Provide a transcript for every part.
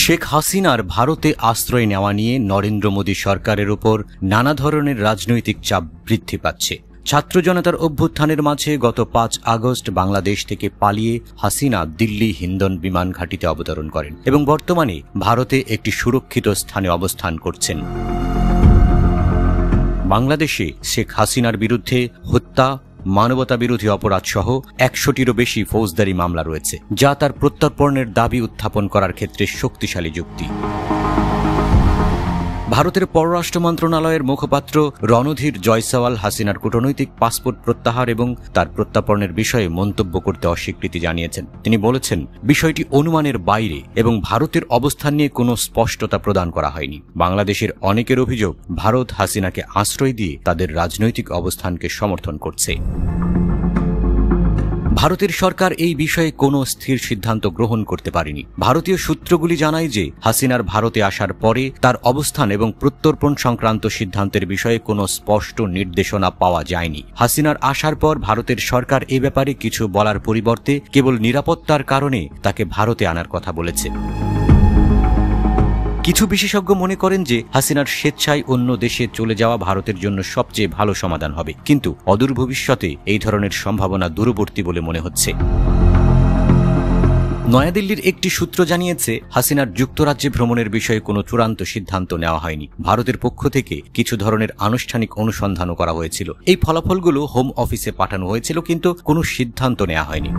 শেখ হাসিনার ভারতে আশ্রয় নেওয়া নিয়ে নরেন্দ্র মোদী সরকারের উপর নানা ধরনের রাজনৈতিক চাপ বৃদ্ধি পাচ্ছে। ছাত্র জনতার অভ্যুত্থানের মাঝে গত ৫ আগস্ট বাংলাদেশ থেকে পালিয়ে হাসিনা দিল্লি হিন্ডন বিমান ঘাঁটিতে অবতরণ করেন এবং বর্তমানে ভারতে একটি সুরক্ষিত স্থানে অবস্থান করছেন। বাংলাদেশে শেখ হাসিনার বিরুদ্ধে হত্যা, মানবতাবিরোধী অপরাধ সহ ১০০টিরও বেশি ফৌজদারি মামলা রয়েছে, যা তার প্রত্যর্পণের দাবি উত্থাপন করার ক্ষেত্রে শক্তিশালী যুক্তি। ভারতের পররাষ্ট্র মন্ত্রণালয়ের মুখপাত্র রণধীর জয়সওয়াল হাসিনার কূটনৈতিক পাসপোর্ট প্রত্যাহার এবং তার প্রত্যর্পণের বিষয়ে মন্তব্য করতে অস্বীকৃতি জানিয়েছেন। তিনি বলেছেন, বিষয়টি অনুমানের বাইরে এবং ভারতের অবস্থান নিয়ে কোনো স্পষ্টতা প্রদান করা হয়নি। বাংলাদেশের অনেকের অভিযোগ, ভারত হাসিনাকে আশ্রয় দিয়ে তাদের রাজনৈতিক অবস্থানকে সমর্থন করছে। ভারতের সরকার এই বিষয়ে কোনো স্থির সিদ্ধান্ত গ্রহণ করতে পারেনি। ভারতীয় সূত্রগুলি জানায় যে হাসিনার ভারতে আসার পরে তার অবস্থান এবং প্রত্যর্পণ সংক্রান্ত সিদ্ধান্তের বিষয়ে কোনো স্পষ্ট নির্দেশনা পাওয়া যায়নি। হাসিনার আসার পর ভারতের সরকার এ ব্যাপারে কিছু বলার পরিবর্তে কেবল নিরাপত্তার কারণে তাকে ভারতে আনার কথা বলেছে। কিছু বিশেষজ্ঞ মনে করেন যে হাসিনার স্বেচ্ছায় অন্য দেশে চলে যাওয়া ভারতের জন্য সবচেয়ে ভালো সমাধান হবে, কিন্তু অদূর ভবিষ্যতে এই ধরনের সম্ভাবনা দূরবর্তী বলে মনে হচ্ছে। নয়াদিল্লির একটি সূত্র জানিয়েছে, হাসিনার যুক্তরাজ্যে ভ্রমণের বিষয়ে কোনো চূড়ান্ত সিদ্ধান্ত নেওয়া হয়নি। ভারতের পক্ষ থেকে কিছু ধরনের আনুষ্ঠানিক অনুসন্ধানও করা হয়েছিল। এই ফলাফলগুলো হোম অফিসে পাঠানো হয়েছিল, কিন্তু কোনো সিদ্ধান্ত নেওয়া হয়নি।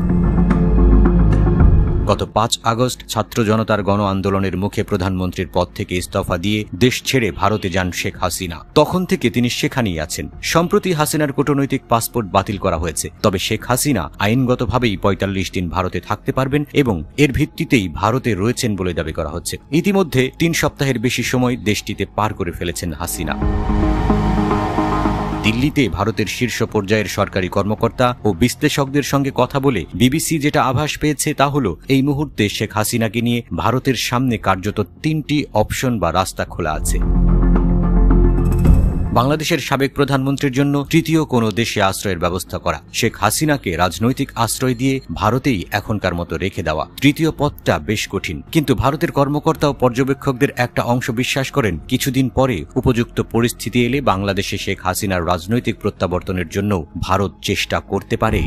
গত ৫ আগস্ট ছাত্র জনতার গণ আন্দোলনের মুখে প্রধানমন্ত্রীর পদ থেকে ইস্তফা দিয়ে দেশ ছেড়ে ভারতে যান শেখ হাসিনা। তখন থেকে তিনি সেখানেই আছেন। সম্প্রতি হাসিনার কূটনৈতিক পাসপোর্ট বাতিল করা হয়েছে, তবে শেখ হাসিনা আইনগতভাবেই ৪৫ দিন ভারতে থাকতে পারবেন এবং এর ভিত্তিতেই ভারতে রয়েছেন বলে দাবি করা হচ্ছে। ইতিমধ্যে ৩ সপ্তাহের বেশি সময় দেশটিতে পার করে ফেলেছেন হাসিনা। দিল্লিতে ভারতের শীর্ষ পর্যায়ের সরকারি কর্মকর্তা ও বিশ্লেষকদের সঙ্গে কথা বলে বিবিসি যেটা আভাস পেয়েছে তা হল, এই মুহূর্তে শেখ হাসিনাকে নিয়ে ভারতের সামনে কার্যত ৩টি অপশন বা রাস্তা খোলা আছে। বাংলাদেশের সাবেক প্রধানমন্ত্রীর জন্য তৃতীয় কোনো দেশে আশ্রয়ের ব্যবস্থা করা, শেখ হাসিনাকে রাজনৈতিক আশ্রয় দিয়ে ভারতেই এখনকার মতো রেখে দেওয়া। তৃতীয় পথটা বেশ কঠিন, কিন্তু ভারতের কর্মকর্তা ও পর্যবেক্ষকদের একটা অংশ বিশ্বাস করেন, কিছুদিন পরে উপযুক্ত পরিস্থিতি এলে বাংলাদেশে শেখ হাসিনার রাজনৈতিক প্রত্যাবর্তনের জন্য ভারত চেষ্টা করতে পারে।